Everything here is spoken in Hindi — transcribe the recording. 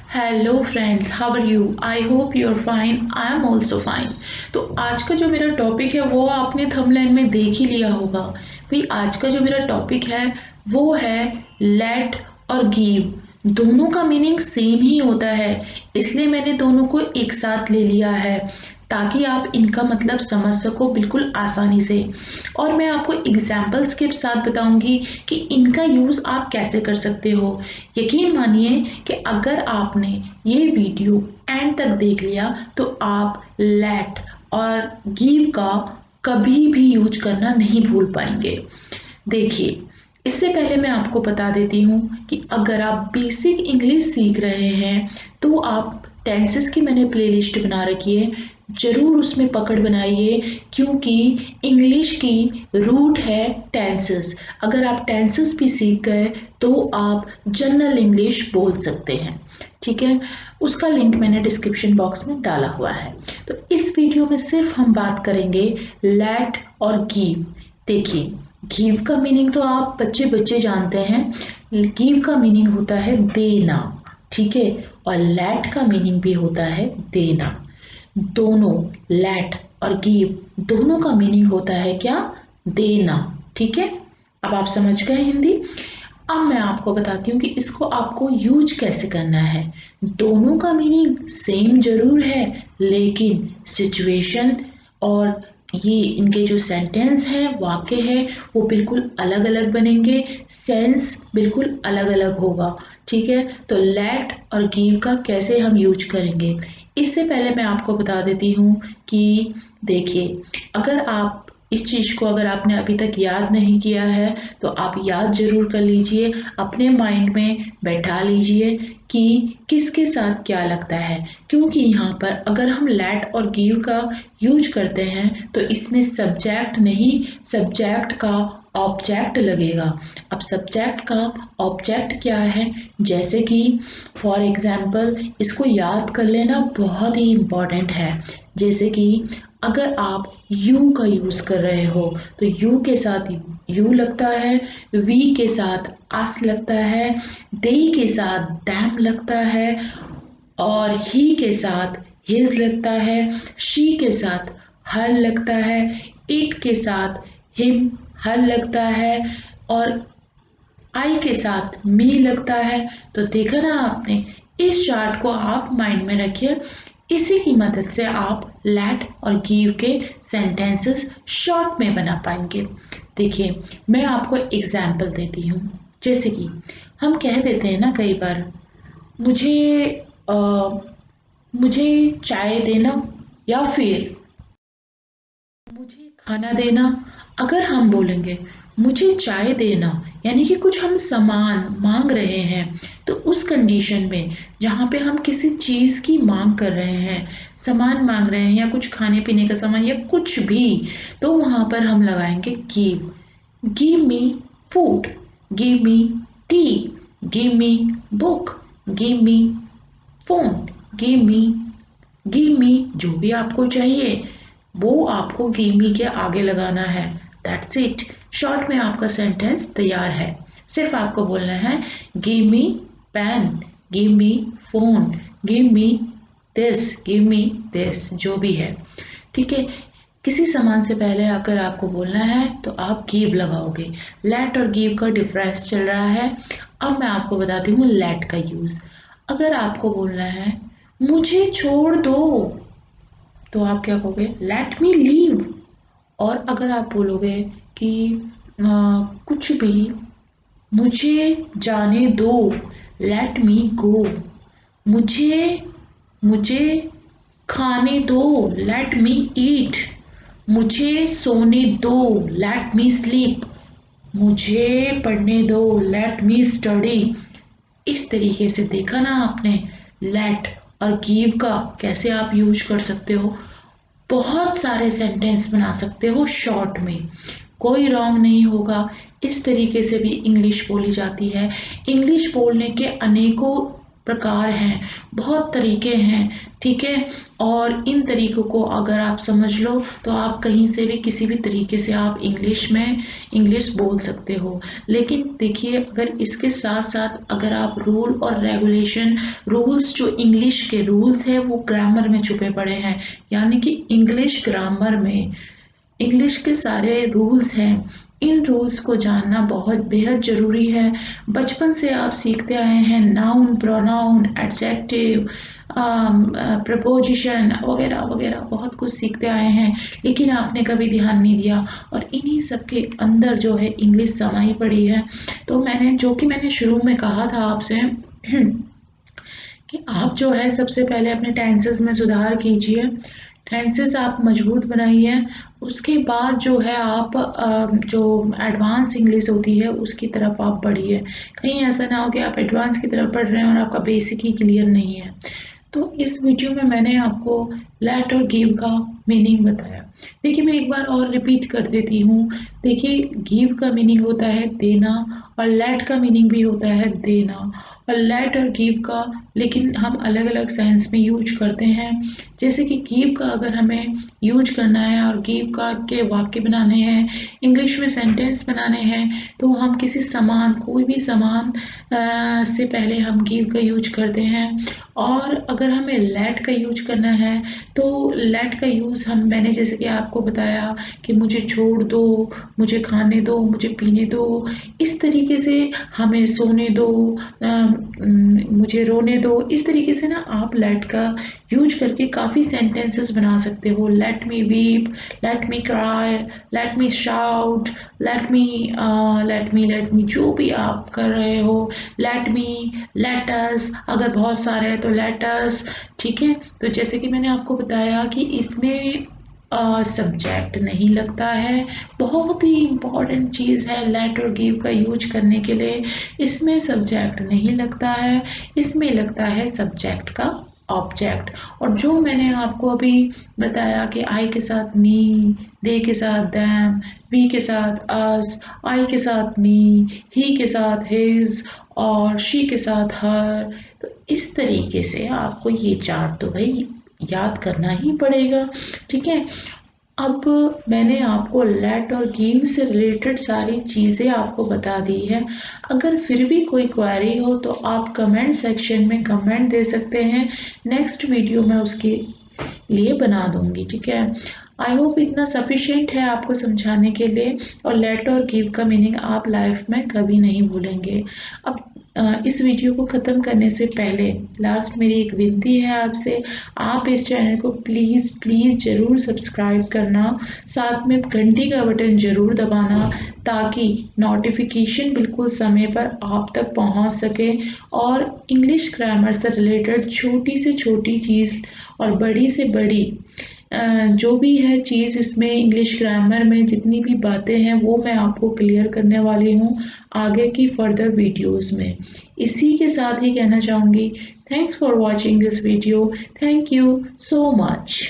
Hello friends, how are you? I hope you are fine. I am also fine. तो आज का जो मेरा टॉपिक है वो आपने थंबनेल में देख ही लिया होगा। भाई आज का जो मेरा टॉपिक है वो है लेट और गिव। दोनों का मीनिंग सेम ही होता है, इसलिए मैंने दोनों को एक साथ ले लिया है ताकि आप इनका मतलब समझ सको बिल्कुल आसानी से। और मैं आपको एग्जाम्पल्स के साथ बताऊंगी कि इनका यूज़ आप कैसे कर सकते हो। यकीन मानिए कि अगर आपने ये वीडियो एंड तक देख लिया तो आप लेट और गिव का कभी भी यूज करना नहीं भूल पाएंगे। देखिए, इससे पहले मैं आपको बता देती हूँ कि अगर आप बेसिक इंग्लिश सीख रहे हैं तो आप टेंसेस की मैंने प्लेलिस्ट बना रखी है, ज़रूर उसमें पकड़ बनाइए क्योंकि इंग्लिश की रूट है टेंसेस। अगर आप टेंसेस भी सीख गए तो आप जनरल इंग्लिश बोल सकते हैं। ठीक है, उसका लिंक मैंने डिस्क्रिप्शन बॉक्स में डाला हुआ है। तो इस वीडियो में सिर्फ हम बात करेंगे लेट और गिव। देखिए, गिव का मीनिंग तो आप बच्चे बच्चे जानते हैं। गिव का मीनिंग होता है देना, ठीक है, और लेट का मीनिंग भी होता है देना। दोनों लेट और गिव दोनों का मीनिंग होता है क्या? देना। ठीक है, अब आप समझ गए हिंदी। अब मैं आपको बताती हूँ कि इसको आपको यूज कैसे करना है। दोनों का मीनिंग सेम जरूर है, लेकिन सिचुएशन और ये इनके जो सेंटेंस है, वाक्य है, वो बिल्कुल अलग अलग बनेंगे। सेंस बिल्कुल अलग अलग होगा। ठीक है, तो लेट और गिव का कैसे हम यूज करेंगे, इससे पहले मैं आपको बता देती हूँ कि देखिए, अगर आप इस चीज़ को अगर आपने अभी तक याद नहीं किया है तो आप याद ज़रूर कर लीजिए, अपने माइंड में बैठा लीजिए कि किसके साथ क्या लगता है। क्योंकि यहाँ पर अगर हम लेट और गिव का यूज करते हैं तो इसमें सब्जेक्ट नहीं, सब्जेक्ट का ऑब्जेक्ट लगेगा। अब सब्जेक्ट का ऑब्जेक्ट क्या है, जैसे कि फॉर एग्जाम्पल इसको याद कर लेना बहुत ही इम्पॉर्टेंट है। जैसे कि अगर आप यू का यूज़ कर रहे हो तो यू के साथ यू लगता है, वी के साथ अस लगता है, दे के साथ दैम लगता है, और ही के साथ हिज लगता है, शी के साथ हर लगता है, इट के साथ हिम हर लगता है, और आई के साथ मी लगता है। तो देखा ना आपने, इस चार्ट को आप माइंड में रखिए। इसी की मदद से आप लेट और गिव के सेंटेंसेस शॉर्ट में बना पाएंगे। देखिए, मैं आपको एग्जाम्पल देती हूँ। जैसे कि हम कह देते हैं ना कई बार, मुझे अ, मुझे चाय देना, या फिर मुझे खाना देना। अगर हम बोलेंगे मुझे चाय देना, यानी कि कुछ हम सामान मांग रहे हैं, तो उस कंडीशन में जहाँ पे हम किसी चीज़ की मांग कर रहे हैं, सामान मांग रहे हैं या कुछ खाने पीने का सामान या कुछ भी, तो वहाँ पर हम लगाएंगे give. Give me food, give me T, give me book, give me phone, give मी जो भी आपको चाहिए वो आपको गिव मी के आगे लगाना है। That's it. शॉर्ट में आपका सेंटेंस तैयार है। सिर्फ आपको बोलना है give me pen, give me phone, give me this, give me this, जो भी है। ठीक है, किसी सामान से पहले अगर आपको बोलना है तो आप गिव लगाओगे। लेट और गिव का डिफरेंस चल रहा है। अब मैं आपको बताती हूँ लेट का यूज। अगर आपको बोलना है मुझे छोड़ दो, तो आप क्या कहोगे? Let me leave. और अगर आप बोलोगे कि कुछ भी, मुझे जाने दो, लेट मी गो। मुझे मुझे खाने दो, लेट मी ईट। मुझे सोने दो, लेट मी स्लीप। मुझे पढ़ने दो, लेट मी स्टडी। इस तरीके से देखा ना आपने लेट और गिव का कैसे आप यूज कर सकते हो। बहुत सारे सेंटेंस बना सकते हो शॉर्ट में, कोई रॉन्ग नहीं होगा। इस तरीके से भी इंग्लिश बोली जाती है। इंग्लिश बोलने के अनेकों प्रकार हैं, बहुत तरीके हैं, ठीक है। और इन तरीकों को अगर आप समझ लो तो आप कहीं से भी किसी भी तरीके से आप इंग्लिश में इंग्लिश बोल सकते हो। लेकिन देखिए, अगर इसके साथ साथ अगर आप रूल और रेगुलेशन, रूल्स जो इंग्लिश के रूल्स हैं वो ग्रामर में छुपे पड़े हैं, यानी कि इंग्लिश ग्रामर में इंग्लिश के सारे रूल्स हैं, इन रूल्स को जानना बहुत बेहद ज़रूरी है। बचपन से आप सीखते आए हैं नाउन, प्रोनाउन, एडजेक्टिव, प्रपोजिशन वगैरह वगैरह बहुत कुछ सीखते आए हैं, लेकिन आपने कभी ध्यान नहीं दिया और इन्हीं सब के अंदर जो है इंग्लिश समाई पड़ी है। तो मैंने शुरू में कहा था आपसे कि आप जो है सबसे पहले अपने टेंसेस में सुधार कीजिए, टेंसेस आप मजबूत बनाइए, उसके बाद जो है आप जो एडवांस इंग्लिश होती है उसकी तरफ आप बढ़िए। कहीं ऐसा ना हो कि आप एडवांस की तरफ बढ़ रहे हैं और आपका बेसिक ही क्लियर नहीं है। तो इस वीडियो में मैंने आपको लेट और गिव का मीनिंग बताया। देखिए, मैं एक बार और रिपीट कर देती हूँ। देखिए, गिव का मीनिंग होता है देना और लेट का मीनिंग भी होता है देना। और लेट और गिव का लेकिन हम अलग अलग सेंस में यूज करते हैं। जैसे कि गिव का अगर हमें यूज करना है और गिव का के वाक्य बनाने हैं, इंग्लिश में सेंटेंस बनाने हैं, तो हम किसी सामान, कोई भी सामान से पहले हम गिव का यूज करते हैं। और अगर हमें लेट का यूज करना है तो लेट का यूज मैंने जैसे कि आपको बताया कि मुझे छोड़ दो, मुझे खाने दो, मुझे पीने दो, इस तरीके से हमें सोने दो, मुझे रोने दो, इस तरीके से ना आप लेट का यूज करके काफ़ी सेंटेंसेस बना सकते हो। Let me weep, let me cry, let me shout, let me जो भी आप कर रहे हो, लेट मी, लेट अस, अगर बहुत सारे हैं तो लेट अस, ठीक है। तो जैसे कि मैंने आपको बताया कि इसमें सब्जेक्ट नहीं लगता है, बहुत ही इम्पॉर्टेंट चीज़ है लेट और गिव का यूज करने के लिए। इसमें सब्जेक्ट नहीं लगता है, इसमें लगता है सब्जेक्ट का ऑब्जेक्ट। और जो मैंने आपको अभी बताया कि आई के साथ मी, दे के साथ दैम, वी के साथ अस, आई के साथ मी, ही के साथ हिज और शी के साथ हर, तो इस तरीके से आपको ये चार तो भाई याद करना ही पड़ेगा, ठीक है। अब मैंने आपको लेट और गिव से रिलेटेड सारी चीज़ें आपको बता दी है। अगर फिर भी कोई क्वेरी हो तो आप कमेंट सेक्शन में कमेंट दे सकते हैं, नेक्स्ट वीडियो में उसके लिए बना दूंगी, ठीक है। आई होप इतना सफिशिएंट है आपको समझाने के लिए। और लेट और गिव का मीनिंग आप लाइफ में कभी नहीं भूलेंगे। अब इस वीडियो को ख़त्म करने से पहले लास्ट मेरी एक विनती है आपसे, आप इस चैनल को प्लीज़ प्लीज़ ज़रूर सब्सक्राइब करना, साथ में घंटी का बटन ज़रूर दबाना, ताकि नोटिफिकेशन बिल्कुल समय पर आप तक पहुंच सके और इंग्लिश ग्रामर से रिलेटेड छोटी से छोटी चीज़ और बड़ी से बड़ी जो भी है चीज़ इसमें इंग्लिश ग्रामर में जितनी भी बातें हैं वो मैं आपको क्लियर करने वाली हूँ आगे की फर्दर वीडियोस में। इसी के साथ ही कहना चाहूँगी, thanks for watching this video, thank you so much.